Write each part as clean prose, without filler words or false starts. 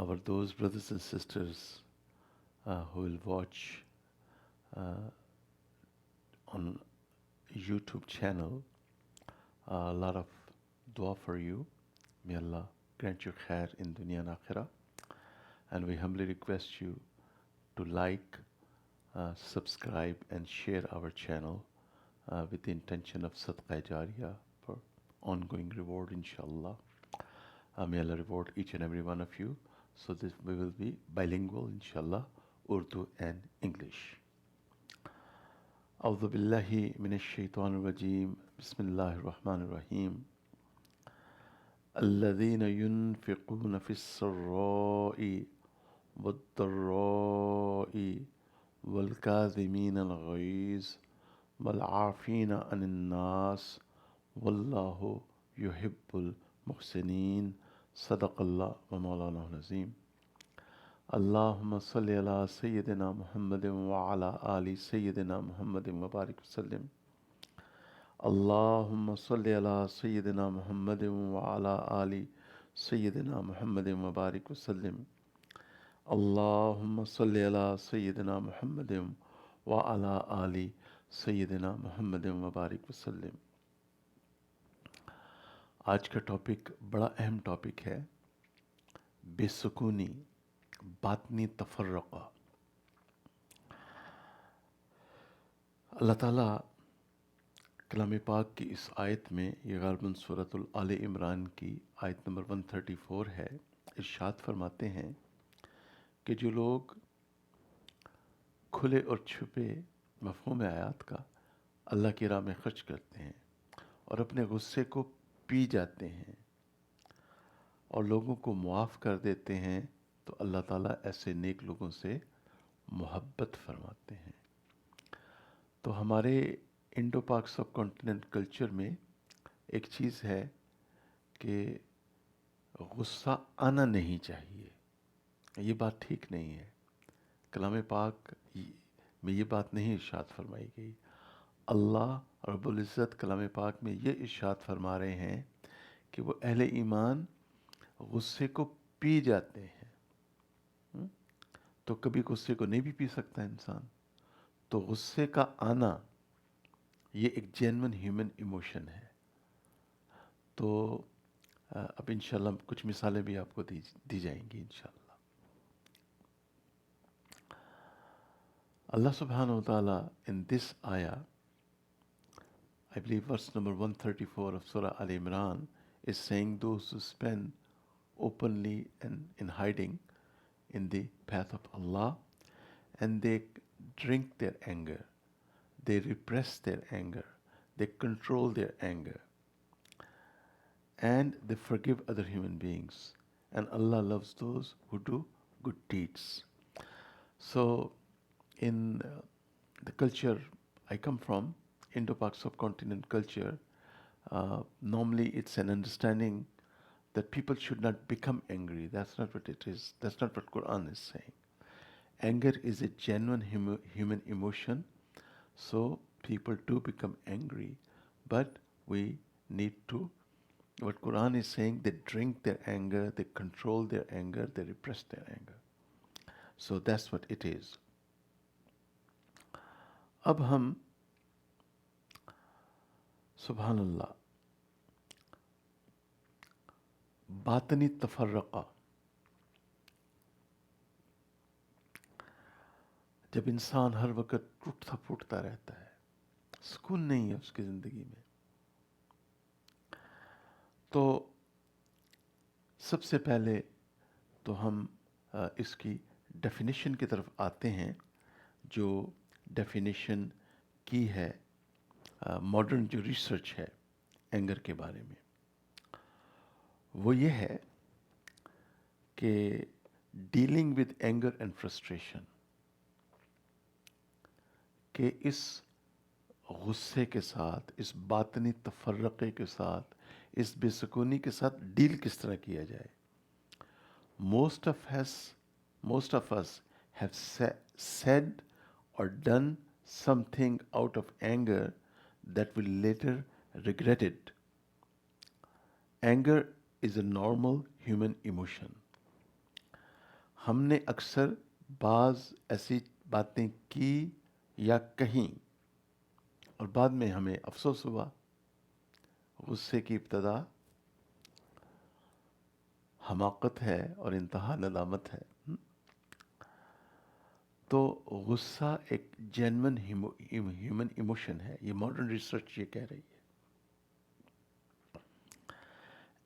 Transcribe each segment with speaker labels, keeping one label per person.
Speaker 1: Our those brothers and sisters who will watch on YouTube channel, a lot of dua for you. May Allah grant you khair in dunya and akhirah. And we humbly request you to like, subscribe and share our channel with the intention of Sadqa Jariyah for ongoing reward, inshallah. May Allah reward each and every one of you. So this we will be bilingual, inshallah, Urdu and English. أعوذ بالله من الشيطان الرجيم بسم الله الرحمن الرحيم الذين ينفقون في السراء والضراء والكاظمين الغيظ والعافين عن الناس والله يحب المحسنين صدق الله ومولانا العظيم. اللهم صل على سيدنا محمد وعلى آل سيدنا محمد وبارك وسلم. اللهم صل على سيدنا محمد وعلى آل سيدنا محمد وبارك وسلم. اللهم صل على سيدنا محمد وعلى آل سيدنا محمد وبارك وسلم. آج کا ٹاپک بڑا اہم ٹاپک ہے، بے سکونی، باطنی تفرقہ. اللہ تعالیٰ کلام پاک کی اس آیت میں، یہ غالباً سورۃ آل عمران کی آیت نمبر 134 ہے، ارشاد فرماتے ہیں کہ جو لوگ کھلے اور چھپے مفہوم آیات کا اللہ کی راہ میں خرچ کرتے ہیں اور اپنے غصے کو پی جاتے ہیں اور لوگوں کو معاف کر دیتے ہیں، تو اللہ تعالیٰ ایسے نیک لوگوں سے محبت فرماتے ہیں. تو ہمارے انڈو پاک سب کانٹیننٹ کلچر میں ایک چیز ہے کہ غصہ آنا نہیں چاہیے. یہ بات ٹھیک نہیں ہے. کلام پاک میں یہ بات نہیں ارشاد فرمائی گئی. اللہ رب العزت کلام پاک میں یہ ارشاد فرما رہے ہیں کہ وہ اہل ایمان غصے کو پی جاتے ہیں. تو کبھی غصے کو نہیں بھی پی سکتا انسان. تو غصے کا آنا یہ ایک جینون ہیومن ایموشن ہے. تو اب انشاءاللہ کچھ مثالیں بھی آپ کو دی جائیں گی انشاءاللہ. اللہ سبحانہ و ta'ala in this ayah, I believe verse number 134 of Surah Al-Imran, is saying those who spend openly and in hiding in the path of Allah, and they drink their anger, they repress their anger, they control their anger, and they forgive other human beings. And Allah loves those who do good deeds. So in the culture I come from, Indo-Pak subcontinent culture, normally it's an understanding that people should not become angry. That's not what it is. That's not what Quran is saying. Anger is a genuine human emotion, so people do become angry, but we need to, what Quran is saying, they drink their anger, they control their anger, they repress their anger. So that's what it is. اب ہم سبحان اللہ باطنی تفرقہ، جب انسان ہر وقت ٹوٹتا پھوٹتا رہتا ہے، سکون نہیں ہے اس کی زندگی میں، تو سب سے پہلے تو ہم اس کی ڈیفینیشن کی طرف آتے ہیں، جو ڈیفینیشن کی ہے ماڈرن جو ریسرچ ہے اینگر کے بارے میں. وہ یہ ہے کہ dealing with anger and frustration, کہ اس غصے کے ساتھ، اس باطنی تفرقے کے ساتھ، اس بے سکونی کے ساتھ ڈیل کس طرح کیا جائے. Most of us have said or done something out of anger that we later regretted. Anger is a normal human emotion. ہم نے اکثر بعض ایسی باتیں کی یا کہیں اور بعد میں ہمیں افسوس ہوا. غصے کی ابتدا حماقت ہے اور انتہا ندامت ہے. تو غصہ ایک جینون ہیومن ایموشن ہے. یہ ماڈرن ریسرچ یہ کہہ رہی ہے.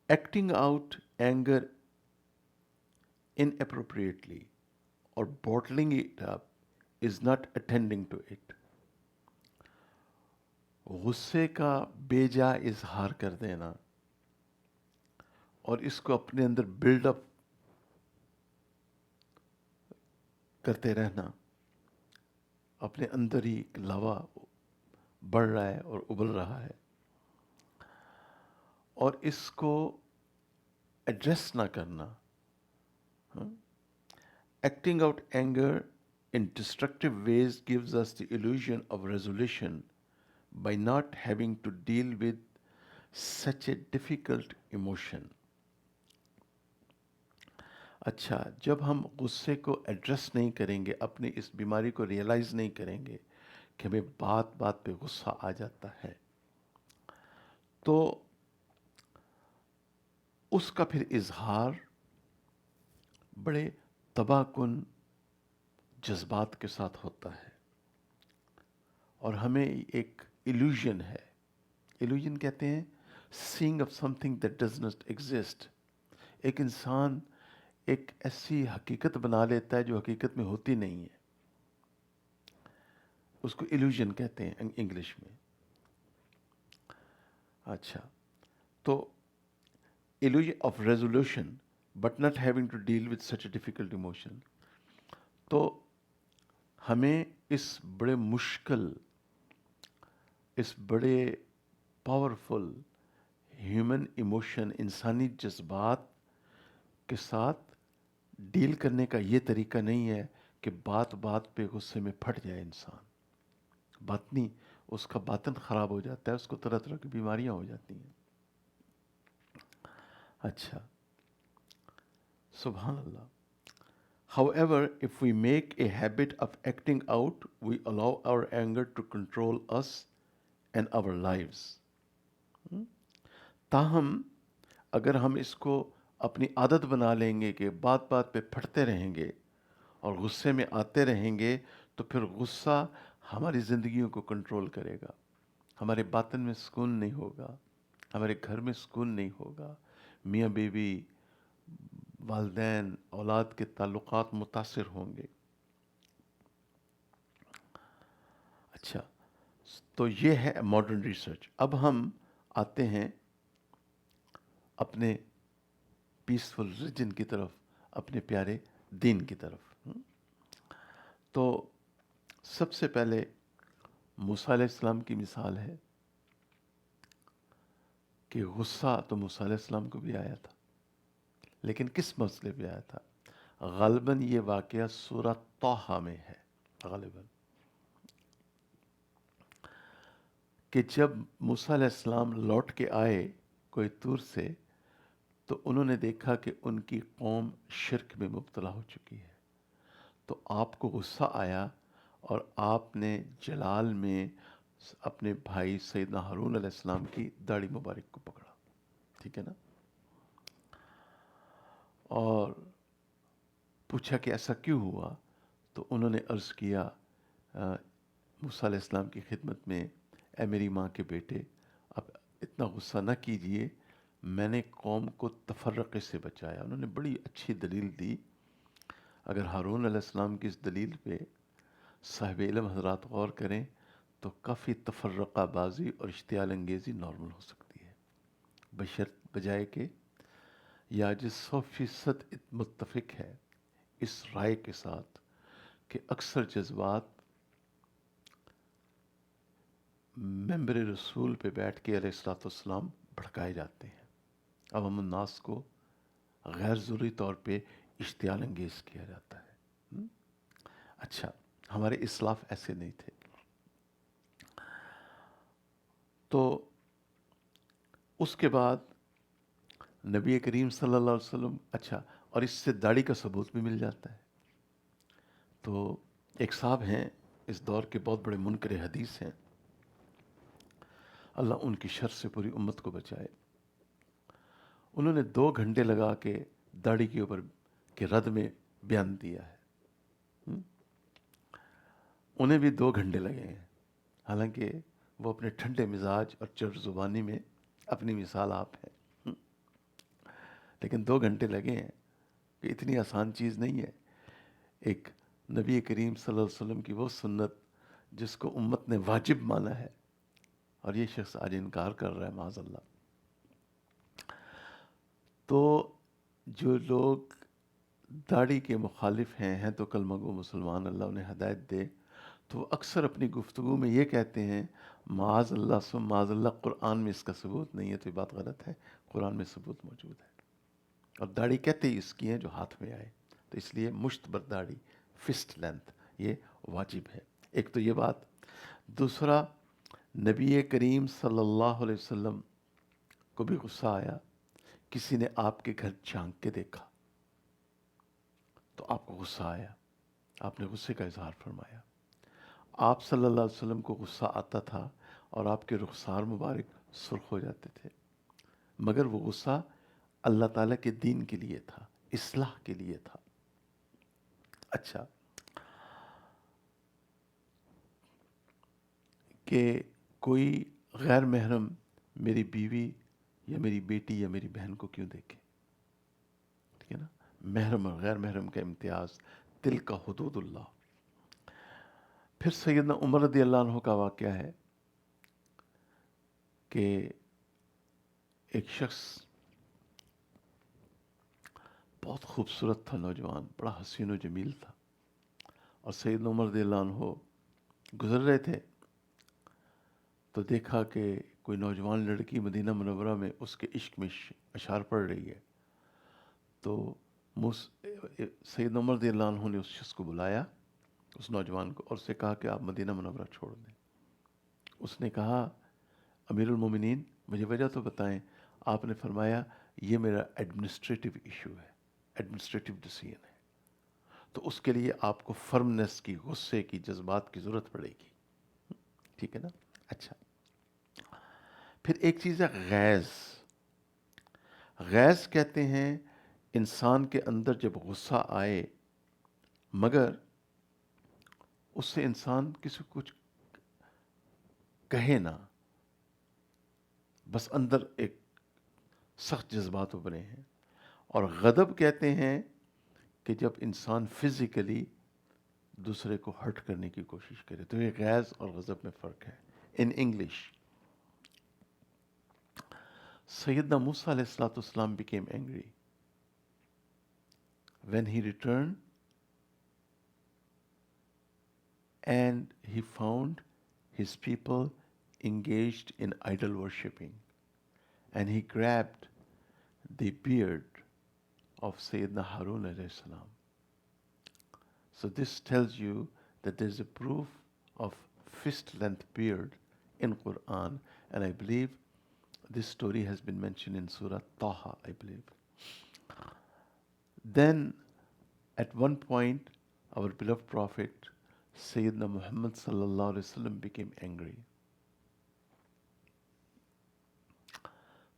Speaker 1: Acting out anger inappropriately or bottling it up is not attending to it. غصے کا بے جا اظہار کر دینا اور اس کو اپنے اندر بلڈ اپ کرتے رہنا، اپنے اندر ہی ایک لاوا بڑھ رہا ہے اور ابل رہا ہے، اور اس کو ایڈریس نہ کرنا. Acting out anger in destructive ways gives us the illusion of resolution by not having to deal with such a difficult emotion. اچھا، جب ہم غصے کو ایڈریس نہیں کریں گے، اپنی اس بیماری کو ریئلائز نہیں کریں گے کہ ہمیں بات بات پہ غصہ آ جاتا ہے، تو اس کا پھر اظہار بڑے تباہ کن جذبات کے ساتھ ہوتا ہے، اور ہمیں ایک ایلوژن ہے. ایلوژن کہتے ہیں seeing of something that does not exist. ایک انسان ایک ایسی حقیقت بنا لیتا ہے جو حقیقت میں ہوتی نہیں ہے. اس کو ایلوژن کہتے ہیں انگلش میں. اچھا، تو illusion of resolution but not having to deal with such a difficult emotion. تو ہمیں اس بڑے مشکل، اس بڑے پاورفل ہیومن ایموشن، انسانی جذبات کے ساتھ ڈیل کرنے کا یہ طریقہ نہیں ہے کہ بات بات پہ غصے میں پھٹ جائے انسان. باطنی اس کا باطن خراب ہو جاتا ہے، اس کو طرح طرح کی بیماریاں ہو جاتی ہیں. اچھا، سبحان اللہ. However, if we make a habit of acting out, we allow our anger to control us and our lives. تاہم اگر ہم اس کو اپنی عادت بنا لیں گے کہ بات بات پہ پھٹتے رہیں گے اور غصے میں آتے رہیں گے، تو پھر غصہ ہماری زندگیوں کو کنٹرول کرے گا. ہمارے باطن میں سکون نہیں ہوگا، ہمارے گھر میں سکون نہیں ہوگا، میاں بیوی، والدین، اولاد کے تعلقات متاثر ہوں گے. اچھا، تو یہ ہے ماڈرن ریسرچ. اب ہم آتے ہیں اپنے پیسفل ریجن کی طرف، اپنے پیارے دین کی طرف. تو سب سے پہلے موسیٰ علیہ السلام کی مثال ہے کہ غصہ تو موسیٰ علیہ السلام کو بھی آیا تھا، لیکن کس مسئلے پہ آیا تھا؟ غالباً یہ واقعہ سورہ طٰہٰ میں ہے، غالباً، کہ جب موسیٰ علیہ السلام لوٹ کے آئے کوئی طور سے، تو انہوں نے دیکھا کہ ان کی قوم شرک میں مبتلا ہو چکی ہے. تو آپ کو غصہ آیا اور آپ نے جلال میں اپنے بھائی سیدنا ہارون علیہ السلام کی داڑھی مبارک کو پکڑا. ٹھیک ہے نا؟ اور پوچھا کہ ایسا کیوں ہوا؟ تو انہوں نے عرض کیا موسیٰ علیہ السلام کی خدمت میں، اے میری ماں کے بیٹے، آپ اتنا غصہ نہ کیجئے، میں نے قوم کو تفرقے سے بچایا. انہوں نے بڑی اچھی دلیل دی. اگر ہارون علیہ السلام کی اس دلیل پہ صاحب علم حضرات غور کریں تو کافی تفرقہ بازی اور اشتعال انگیزی نارمل ہو سکتی ہے، بشرط بجائے کہ یا جس 100% متفق ہے اس رائے کے ساتھ کہ اکثر جذبات ممبر رسول پہ بیٹھ کے علیہ الصلوۃ والسلام بھڑکائے جاتے ہیں. اب ہم الناس کو غیر ضروری طور پہ اشتعال انگیز کیا جاتا ہے. اچھا، ہمارے اسلاف ایسے نہیں تھے. تو اس کے بعد نبی کریم صلی اللہ علیہ وسلم، اچھا، اور اس سے داڑھی کا ثبوت بھی مل جاتا ہے. تو ایک صاحب ہیں اس دور کے بہت بڑے منکر حدیث ہیں، اللہ ان کی شر سے پوری امت کو بچائے. انہوں نے 2 گھنٹے لگا کے داڑھی کے اوپر کے رد میں بیان دیا ہے. انہیں بھی 2 گھنٹے لگے ہیں، حالانکہ وہ اپنے ٹھنڈے مزاج اور چر زبانی میں اپنی مثال آپ ہیں. لیکن 2 گھنٹے لگے ہیں کہ اتنی آسان چیز نہیں ہے. ایک نبی کریم صلی اللہ علیہ وسلم کی وہ سنت جس کو امت نے واجب مانا ہے، اور یہ شخص آج انکار کر رہا ہے، معاذ اللہ. تو جو لوگ داڑھی کے مخالف ہیں تو کلمہ گو مسلمان، اللہ انہیں ہدایت دے، تو وہ اکثر اپنی گفتگو میں یہ کہتے ہیں معاذ اللہ سم معاذ اللہ، قرآن میں اس کا ثبوت نہیں ہے. تو یہ بات غلط ہے، قرآن میں ثبوت موجود ہے. اور داڑھی کہتے ہی اس کی ہیں جو ہاتھ میں آئے. تو اس لیے مشت بر داڑھی، فسٹ لینتھ، یہ واجب ہے. ایک تو یہ بات. دوسرا، نبی کریم صلی اللہ علیہ وسلم کو بھی غصہ آیا. کسی نے آپ کے گھر جھانک کے دیکھا تو آپ کو غصہ آیا، آپ نے غصے کا اظہار فرمایا. آپ صلی اللہ علیہ وسلم کو غصہ آتا تھا اور آپ کے رخسار مبارک سرخ ہو جاتے تھے، مگر وہ غصہ اللہ تعالیٰ کے دین کے لیے تھا، اصلاح کے لیے تھا. اچھا، کہ کوئی غیر محرم میری بیوی یا میری بیٹی یا میری بہن کو کیوں دیکھے؟ ٹھیک ہے نا. محرم اور غیر محرم کا امتیاز، تلک حدود اللہ. پھر سیدنا عمر رضی اللہ عنہ کا واقعہ ہے کہ ایک شخص بہت خوبصورت تھا، نوجوان، بڑا حسین و جمیل تھا، اور سیدنا عمر رضی اللہ عنہ گزر رہے تھے تو دیکھا کہ کوئی نوجوان لڑکی مدینہ منورہ میں اس کے عشق میں اشعار پڑھ رہی ہے. تو سیدنا عمر رضی اللہ عنہ نے اس شخص کو بلایا، اس نوجوان کو، اور اس سے کہا کہ آپ مدینہ منورہ چھوڑ دیں. اس نے کہا امیر المومنین مجھے وجہ تو بتائیں. آپ نے فرمایا یہ میرا ایڈمنسٹریٹو ایشو ہے، ایڈمنسٹریٹو ڈیسیژن ہے، تو اس کے لیے آپ کو فرمنس کی، غصے کی، جذبات کی ضرورت پڑے گی. ٹھیک ہے نا. اچھا، پھر ایک چیز ہے غیظ. غیظ کہتے ہیں انسان کے اندر جب غصہ آئے مگر اس سے انسان کسی کو کچھ کہے نہ، بس اندر ایک سخت جذبات ابھرے ہیں. اور غضب کہتے ہیں کہ جب انسان فزیکلی دوسرے کو ہرٹ کرنے کی کوشش کرے. تو یہ غیظ اور غضب میں فرق ہے. ان انگلش، سیدنا موسیٰ علیہ الصلوۃ والسلام became angry when he returned and he found his people engaged in idol worshipping, and he grabbed the beard of Sayyidina Harun alayhi salam. So this tells you that there's a proof of fist length beard in Quran, and I believe this story has been mentioned in Surah Taha, I believe. Then at one point our beloved Prophet Sayyidina Muhammad sallallahu alaihi wasallam became angry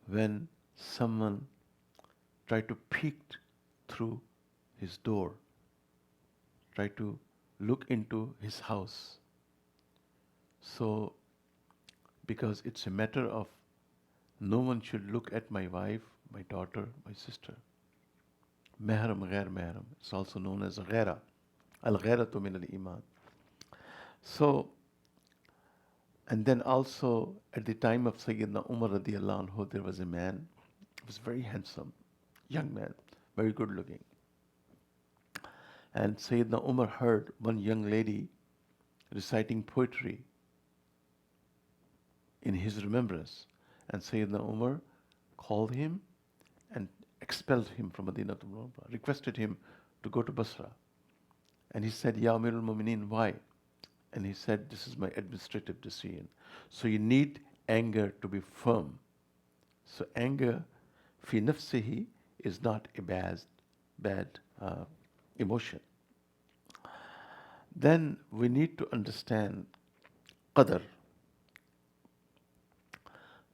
Speaker 1: when someone tried to peek through his door, tried to look into his house. So because it's a matter of no one should look at my wife, my daughter, my sister. Mahram, ghair mahram. It's also known as ghaira. Al-ghairatu min al-iman. So, and then also at the time of Sayyidina Umar radiyallahu anhu, there was a man, he was very handsome, young man, very good looking. And Sayyidina Umar heard one young lady reciting poetry in his remembrance. And Sayyidina Umar called him and expelled him from Madinah to Munawwara, requested him to go to Basra. And he said, Ya Amir al-Mu'mineen, why? And he said, this is my administrative decision. So you need anger to be firm. So anger, fi nafsihi, is not a bad emotion. Then we need to understand qadar,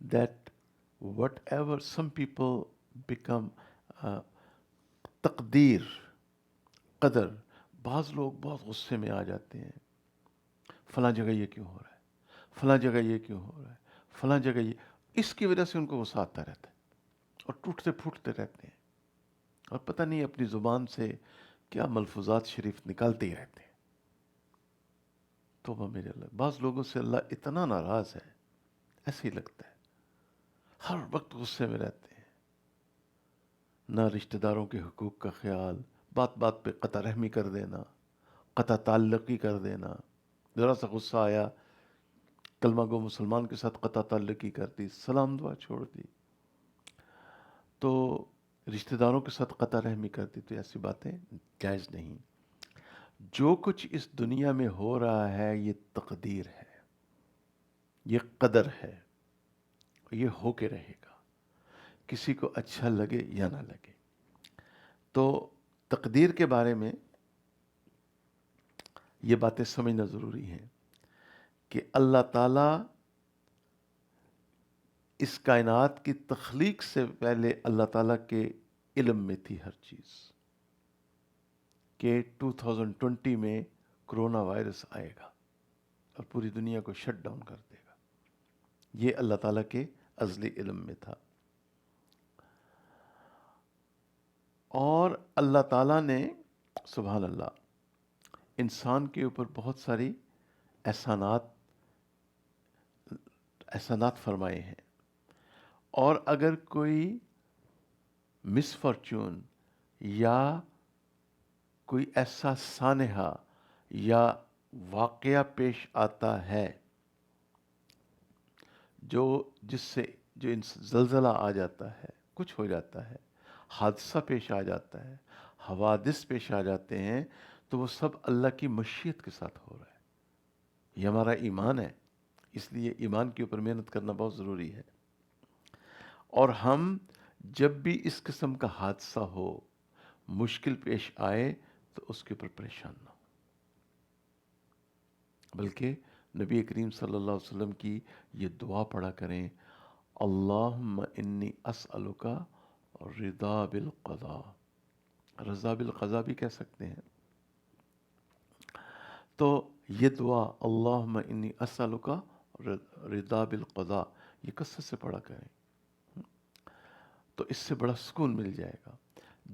Speaker 1: that whatever some people become تقدیر قدر. بعض لوگ بہت غصے میں آ جاتے ہیں، فلاں جگہ یہ کیوں ہو رہا ہے، فلاں جگہ یہ کیوں ہو رہا ہے، فلاں جگہ یہ، اس کی وجہ سے ان کو غصہ آتا رہتا ہے اور ٹوٹتے پھوٹتے رہتے ہیں اور پتہ نہیں اپنی زبان سے کیا ملفوظات شریف نکالتے ہی رہتے ہیں. توبہ میرے اللہ، بعض لوگوں سے اللہ اتنا ناراض ہے، ایسے ہی لگتا ہے ہر وقت غصے میں رہتے ہیں، نہ رشتہ داروں کے حقوق کا خیال، بات بات پہ قطع رحمی کر دینا، قطع تعلقی کر دینا. ذرا سا غصہ آیا، کلمہ گو مسلمان کے ساتھ قطع تعلقی کر دی، سلام دعا چھوڑ دی، تو رشتہ داروں کے ساتھ قطع رحمی کر دی. تو ایسی باتیں جائز نہیں. جو کچھ اس دنیا میں ہو رہا ہے یہ تقدیر ہے، یہ قدر ہے، یہ ہو کے رہے گا، کسی کو اچھا لگے یا نہ لگے. تو تقدیر کے بارے میں یہ باتیں سمجھنا ضروری ہیں کہ اللہ تعالیٰ اس کائنات کی تخلیق سے پہلے اللہ تعالیٰ کے علم میں تھی ہر چیز کہ 2020 میں کرونا وائرس آئے گا اور پوری دنیا کو شٹ ڈاؤن کر دے گا. یہ اللہ تعالیٰ کے ازلی علم میں تھا. اور اللہ تعالیٰ نے سبحان اللہ انسان کے اوپر بہت ساری احسانات فرمائے ہیں. اور اگر کوئی مس فارچون یا کوئی ایسا سانحہ یا واقعہ پیش آتا ہے جو زلزلہ آ جاتا ہے، کچھ ہو جاتا ہے، حادثہ پیش آ جاتا ہے، حوادث پیش آ جاتے ہیں، تو وہ سب اللہ کی مشیت کے ساتھ ہو رہا ہے. یہ ہمارا ایمان ہے، اس لیے ایمان کے اوپر محنت کرنا بہت ضروری ہے. اور ہم جب بھی اس قسم کا حادثہ ہو، مشکل پیش آئے، تو اس کے اوپر پریشان نہ ہو، بلکہ نبی کریم صلی اللہ علیہ وسلم کی یہ دعا پڑھا کریں، اللہم انی اسألک رضا بالقضاء. رضا بالقضاء بھی کہہ سکتے ہیں. تو یہ دعا اللہم انی اسألک رضا بالقضاء یہ کثرت سے پڑھا کریں، تو اس سے بڑا سکون مل جائے گا.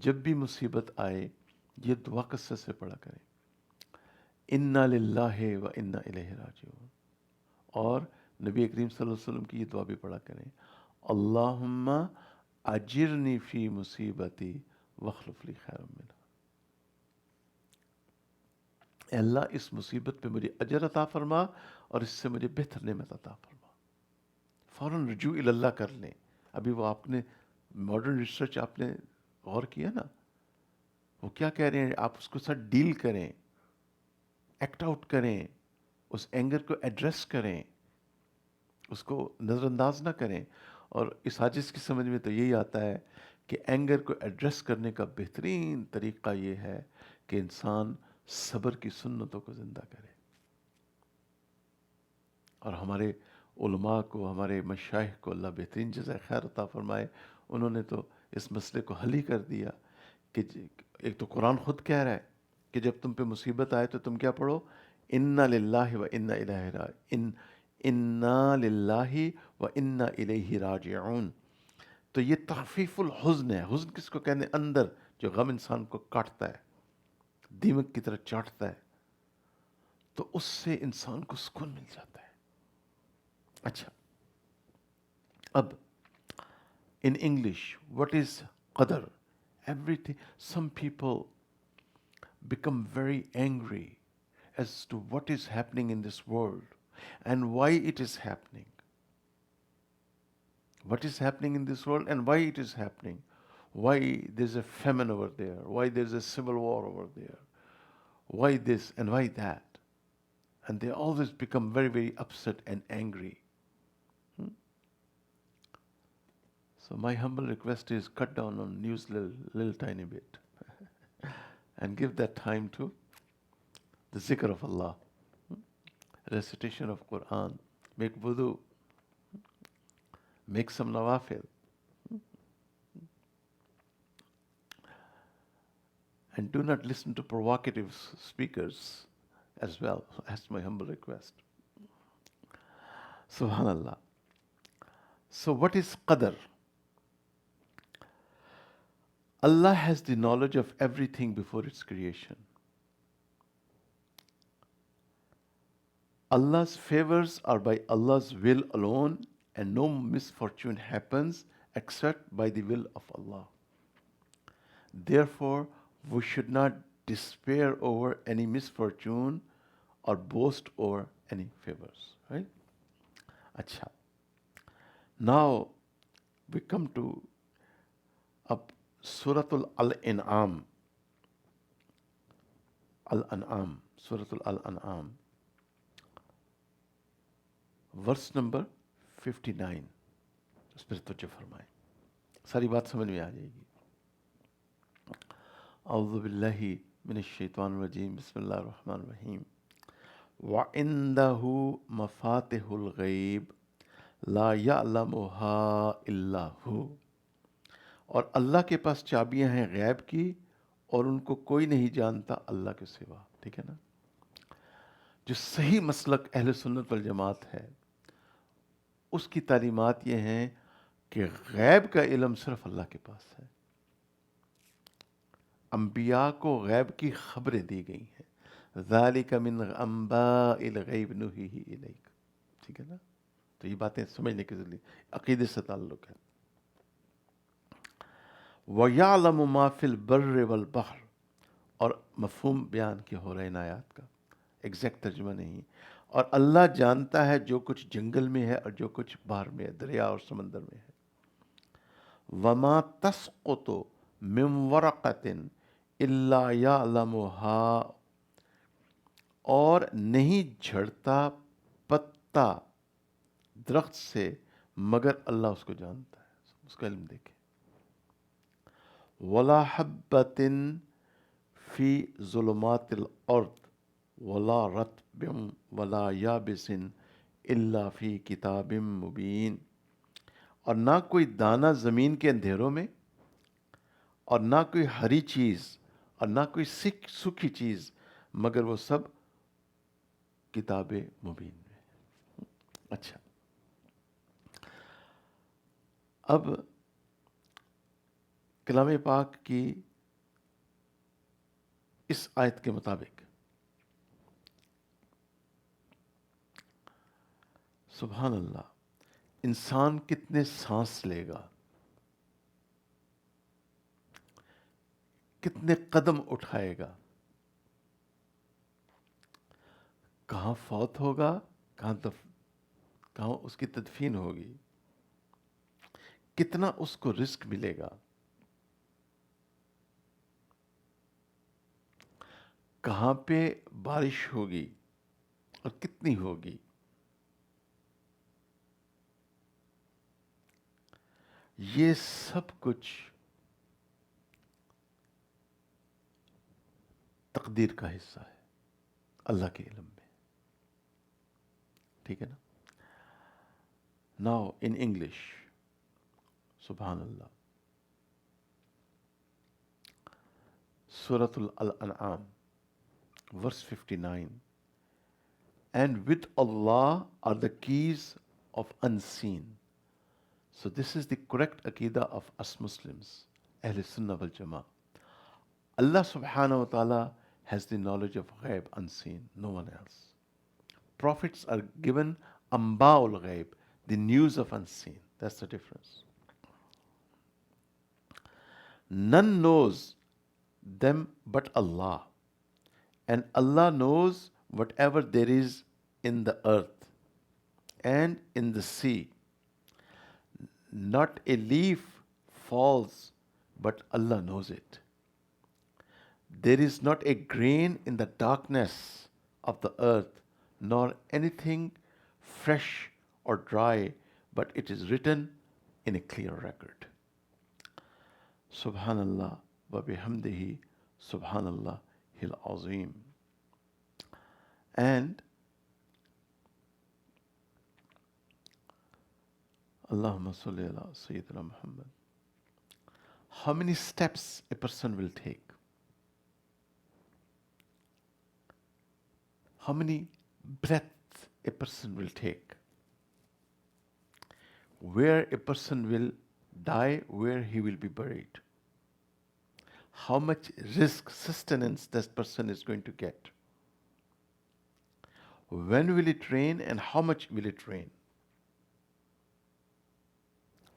Speaker 1: جب بھی مصیبت آئے یہ دعا کثرت سے پڑھا کریں، انا للہ و انا الیہ راجعون. اور نبی کریم صلی اللہ علیہ وسلم کی یہ دعا بھی پڑھا کریں، اللہم اجرنی فی مصیبتی واخلف لی خیرا منہا. اے اللہ اس مصیبت پہ مجھے اجر عطا فرما اور اس سے مجھے بہتر نعمت عطا فرما. فوراً رجوع اللہ کر لیں. ابھی وہ آپ نے ماڈرن ریسرچ آپ نے غور کیا نا، وہ کیا کہہ رہے ہیں، آپ اس کے ساتھ ڈیل کریں، ایکٹ آؤٹ کریں، اس اینگر کو ایڈریس کریں، اس کو نظر انداز نہ کریں. اور اس حدیث کی سمجھ میں تو یہی آتا ہے کہ اینگر کو ایڈریس کرنے کا بہترین طریقہ یہ ہے کہ انسان صبر کی سنتوں کو زندہ کرے. اور ہمارے علماء کو، ہمارے مشائخ کو اللہ بہترین جزائے خیر عطا فرمائے، انہوں نے تو اس مسئلے کو حل ہی کر دیا کہ ایک تو قرآن خود کہہ رہا ہے کہ جب تم پہ مصیبت آئے تو تم کیا پڑھو، انا للہ و انا للہ و انا الیہ راجعون. تو یہ تخفیف الحزن ہے. حزن کس کو کہنے؟ اندر جو غم انسان کو کاٹتا ہے، دیمک کی طرح چاٹتا ہے، تو اس سے انسان کو سکون مل جاتا ہے. اچھا، اب in English what is qadar? Everything. Some people become very angry as to what is happening in this world and why it is happening. What is happening in this world and why it is happening. Why there's a famine over there, why there's a civil war over there, why this and why that. And they always become very, very upset and angry. So my humble request is cut down on news little tiny bit and give that time to the zikr of Allah, recitation of Quran, make wudu, make some nawafil, and do not listen to provocative speakers as well. That's my humble request. Subhanallah. So what is qadr? Allah has the knowledge of everything before its creation. Allah's favors are by Allah's will alone, and no misfortune happens except by the will of Allah. Therefore, we should not despair over any misfortune or boast over any favors. Right? Acha. Now we come to Suratul Al-An'am. Al-An'am. Suratul Al-An'am. Verse number 59. اس پر توجہ فرمائیں. ساری بات سمجھ میں آ جائے گی. اعوذ باللہ من الشیطان الرجیم. بسم اللہ الرحمن الرحیم. وَعِندَهُ مَفَاتِحُ الْغَيْبِ لَا يَعْلَمُهَا إِلَّا هُ. اور اللہ کے پاس چابیاں ہیں غیب کی اور ان کو کوئی نہیں جانتا اللہ کے سوا. ٹھیک ہے نا. جو صحیح مسلک اہل سنت والجماعت ہے اس کی تعلیمات یہ ہیں کہ غیب کا علم صرف اللہ کے پاس ہے. انبیاء کو غیب کی خبریں دی گئی ہیں. ذالک من انباء الغیب نوحیہ الیک. ٹھیک ہے نا. تو یہ باتیں سمجھنے کے ذریعے عقیدے سے تعلق ہے. وَيَعْلَمُ مَا فِي الْبَرِّ وَالْبَحْرِ. اور مفہوم بیان کیا ہو رہا ہے ان آیات کا, ایگزیکٹ ترجمہ نہیں. اور اللہ جانتا ہے جو کچھ جنگل میں ہے اور جو کچھ باہر میں ہے, دریا اور سمندر میں ہے. وَمَا تَسْقُطُ مِن وَرَقَةٍ إِلَّا يَعْلَمُهَا. اور نہیں جھڑتا پتا درخت سے مگر اللہ اس کو جانتا ہے, اس کا علم دیکھیں. وَلَا حَبَّةٍ فِي ظُلُمَاتِ الْأَرْضِ وَلَا رَطْبٍ وَلَا يَابِسٍ إِلَّا فِي كِتَابٍ مُبِينٍ. اور نہ کوئی دانہ زمین کے اندھیروں میں اور نہ کوئی ہری چیز اور نہ کوئی سوکھی چیز مگر وہ سب کتاب مبین میں. اچھا, اب کلام پاک کی اس آیت کے مطابق سبحان اللہ, انسان کتنے سانس لے گا, کتنے قدم اٹھائے گا, کہاں فوت ہوگا, کہاں اس کی تدفین ہوگی, کتنا اس کو رزق ملے گا, کہاں پہ بارش ہوگی اور کتنی ہوگی, یہ سب کچھ تقدیر کا حصہ ہے اللہ کے علم میں. ٹھیک ہے نا. Now in English. سبحان اللہ. سورۃ الانعام verse 59. And with Allah are the keys of unseen. So this is the correct aqidah of us Muslims, Ahl Sunnah wal Jama'ah. Allah subhanahu wa ta'ala has the knowledge of ghaib unseen, no one else. Prophets are given amba'ul ghaib, the news of unseen. That's the difference. None knows them but Allah. And Allah knows whatever there is in the earth and in the sea. Not a leaf falls, but Allah knows it. There is not a grain in the darkness of the earth, nor anything fresh or dry, but it is written in a clear record. Subhanallah wa bihamdihi, Subhanallah hil azim. And Allahumma salli ala Sayyidina Muhammad. How many steps a person will take? How many breaths a person will take? Where a person will die, where he will be buried? How much risk, sustenance this person is going to get? When will it rain and how much will it rain?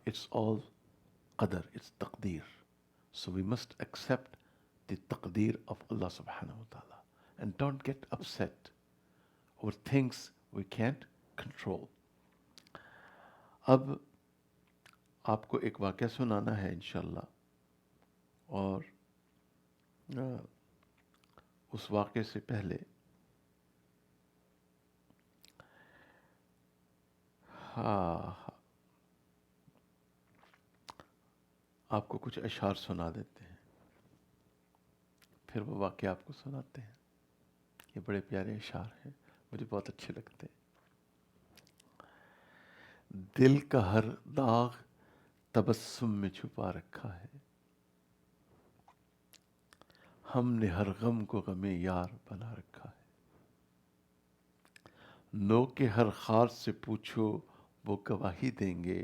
Speaker 1: It's all qadar, it's taqdeer. So we must accept the taqdeer of Allah subhanahu wa ta'ala and don't get upset over things we can't control. اب آپ کو ایک واقعہ سنانا ہے انشاءاللہ اور اس واقعے سے پہلے آپ کو کچھ اشعار سنا دیتے ہیں پھر وہ واقعہ آپ کو سناتے ہیں. یہ بڑے پیارے اشعار ہیں, مجھے بہت اچھے لگتے ہیں. دل کا ہر داغ تبسم میں چھپا رکھا ہے, ہم نے ہر غم کو غم یار بنا رکھا ہے. نو کے ہر خار سے پوچھو وہ گواہی دیں گے,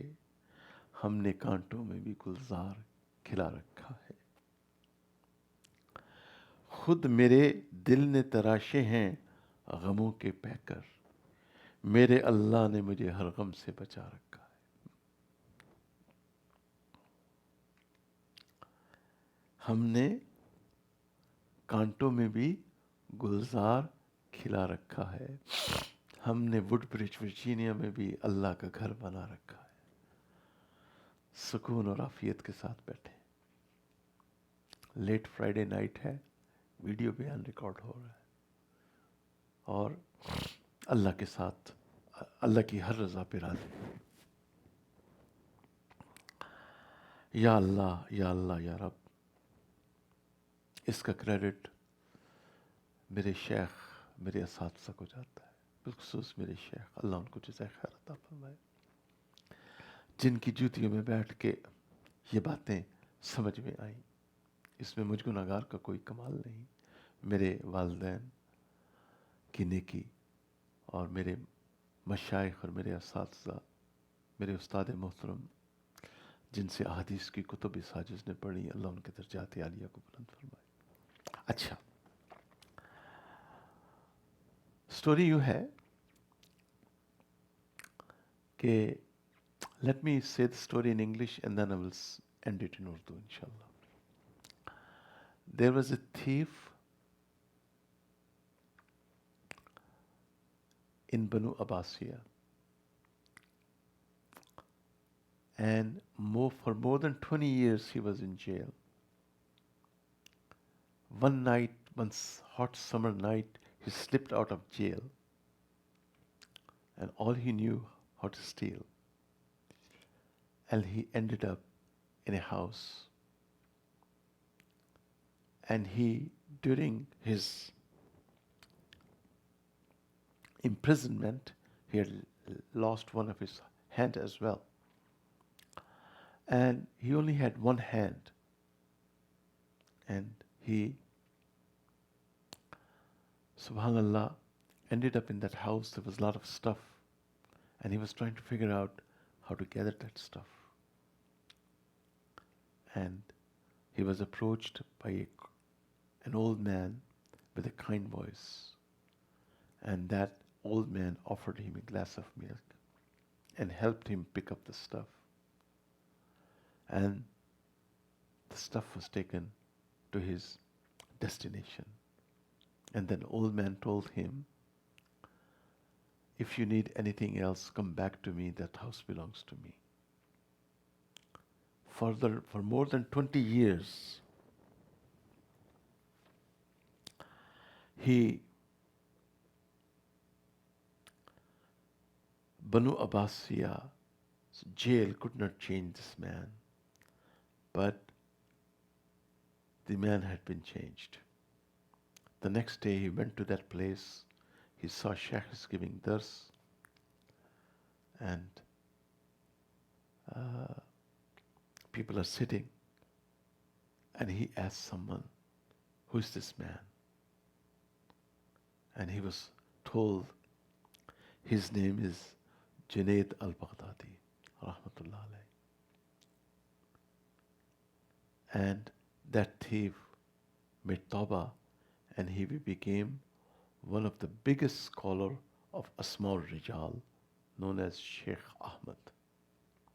Speaker 1: ہم نے کانٹوں میں بھی گلزار کھلا رکھا ہے. خود میرے دل نے تراشے ہیں غموں کے پیکر, میرے اللہ نے مجھے ہر غم سے بچا رکھا ہے. ہم نے کانٹوں میں بھی گلزار کھلا رکھا ہے, ہم نے وڈ برج ورجینیا میں بھی اللہ کا گھر بنا رکھا ہے. سکون اور عافیت کے ساتھ بیٹھے. لیٹ فرائیڈے نائٹ ہے, ویڈیو بیان ریکارڈ ہو رہا ہے اور اللہ کے ساتھ اللہ کی ہر رضا پہ راضی. یا اللہ یا اللہ یا رب, اس کا کریڈٹ میرے شیخ میرے اساتذہ کو جاتا ہے, بالخصوص میرے شیخ, اللہ ان کو جزائے خیر عطا فرمائے, جن کی جوتیوں میں بیٹھ کے یہ باتیں سمجھ میں آئیں. اس میں مجھ گناہگار کا کوئی کمال نہیں, میرے والدین کی نیکی اور میرے مشائخ اور میرے اساتذہ, میرے استاد محترم جن سے احادیث کی کتب ساجز نے پڑھی, اللہ ان کے درجات عالیہ کو بلند فرمائے. اچھا, اسٹوری یوں ہے کہ let me say the story in English and then I will end it in Urdu, inshallah. There was a thief in Banu Abbasiyah, and for more than 20 years he was in jail. One night, one hot summer night, he slipped out of jail, and all he knew how to steal. And he ended up in a house. And he, during his imprisonment, he had lost one of his hand as well. And he only had one hand. And he, subhanallah, ended up in that house. There was a lot of stuff. And he was trying to figure out how to gather that stuff. And he was approached by an old man with a kind voice. And that old man offered him a glass of milk and helped him pick up the stuff. And the stuff was taken to his destination. And then old man told him, if you need anything else, come back to me. That house belongs to me. For more than 20 years, Banu Abbasiya's jail could not change this man, but the man had been changed. The next day he went to that place. He saw Shaykh is giving dars, and people are sitting, and he asked someone, who is this man? And he was told his name is Junaid al-Baghdadi, rahmatullah alayh. And that thief made tawbah, and he became one of the biggest scholar of Asma al-Rijal, known as Sheikh Ahmad,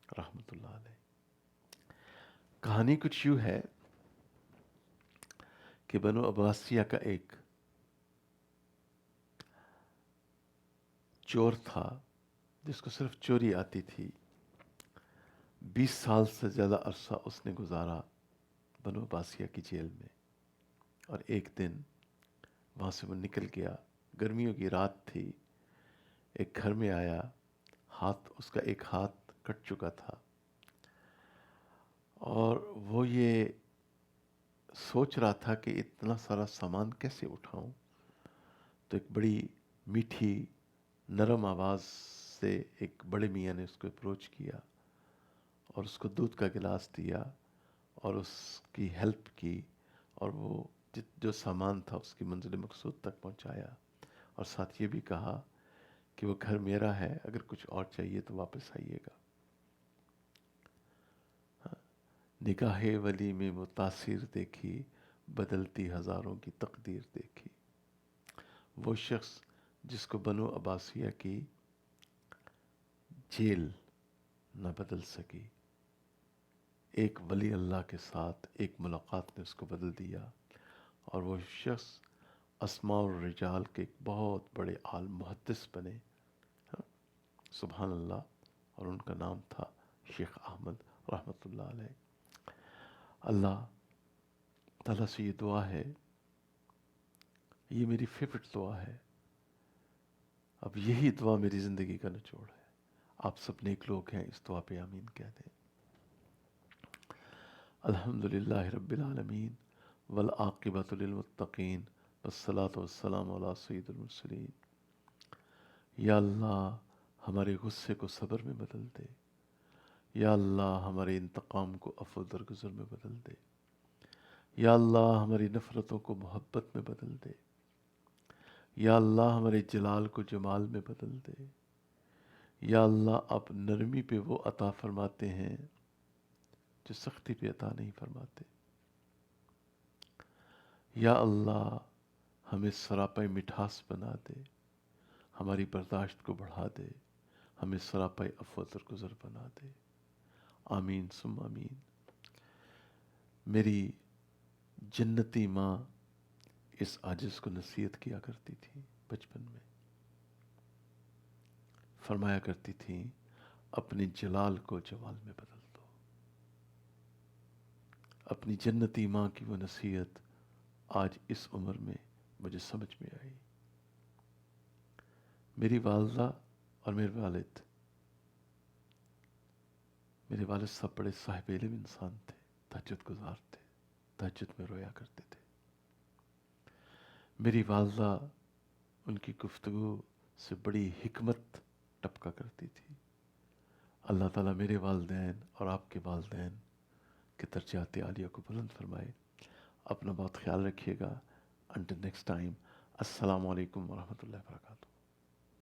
Speaker 1: rahmatullah alayh. کہانی کچھ یوں ہے کہ بنو عباسیہ کا ایک چور تھا جس کو صرف چوری آتی تھی. 20 سال سے زیادہ عرصہ اس نے گزارا بنو عباسیہ کی جیل میں، اور ایک دن وہاں سے وہ نکل گیا. گرمیوں کی رات تھی. ایک گھر میں آیا، اس کا ایک ہاتھ کٹ چکا تھا، اور وہ یہ سوچ رہا تھا کہ اتنا سارا سامان کیسے اٹھاؤں. تو ایک بڑی میٹھی نرم آواز سے ایک بڑے میاں نے اس کو اپروچ کیا اور اس کو دودھ کا گلاس دیا اور اس کی ہیلپ کی، اور وہ جو سامان تھا اس کی منزل مقصود تک پہنچایا، اور ساتھ یہ بھی کہا کہ وہ گھر میرا ہے، اگر کچھ اور چاہیے تو واپس آئیے گا. نگاہ ولی میں وہ تاثیر دیکھی، بدلتی ہزاروں کی تقدیر دیکھی. وہ شخص جس کو بنو عباسیہ کی جیل نہ بدل سکی، ایک ولی اللہ کے ساتھ ایک ملاقات نے اس کو بدل دیا، اور وہ شخص اسماء الرجال کے ایک بہت بڑے عالم محدث بنے. سبحان اللہ. اور ان کا نام تھا شیخ احمد رحمۃ اللہ علیہ. اللہ تعالیٰ سے یہ دعا ہے، یہ میری فیوریٹ دعا ہے، اب یہی دعا میری زندگی کا نچوڑ ہے. آپ سب نیک لوگ ہیں، اس دعا پہ آمین کہہ دیں. الحمدللہ رب العالمین والعاقبۃ للمتقین والصلاۃ والسلام علی سید المرسلین. یا اللہ ہمارے غصے کو صبر میں بدل دے. یا اللہ ہمارے انتقام کو عفو درگزر میں بدل دے. یا اللہ ہماری نفرتوں کو محبت میں بدل دے. یا اللہ ہمارے جلال کو جمال میں بدل دے. یا اللہ آپ نرمی پہ وہ عطا فرماتے ہیں جو سختی پہ عطا نہیں فرماتے. یا اللہ ہمیں سراپا مٹھاس بنا دے، ہماری برداشت کو بڑھا دے، ہمیں سراپا عفو درگزر بنا دے. آمین ثم آمین. میری جنتی ماں اس عاجز کو نصیحت کیا کرتی تھی بچپن میں. فرمایا کرتی تھی اپنے جلال کو جمال میں بدل دو. اپنی جنتی ماں کی وہ نصیحت آج اس عمر میں مجھے سمجھ میں آئی. میری والدہ اور میرے والد صاحب بڑے صاحب علم انسان تھے، تہجد گزار تھے، تہجد میں رویا کرتے تھے. میری والدہ ان کی گفتگو سے بڑی حکمت ٹپکا کرتی تھی. اللہ تعالیٰ میرے والدین اور آپ کے والدین کے درجات عالیہ کو بلند فرمائے. اپنا بہت خیال رکھیے گا. انٹل نیکسٹ ٹائم، السلام علیکم ورحمۃ اللہ وبرکاتہ.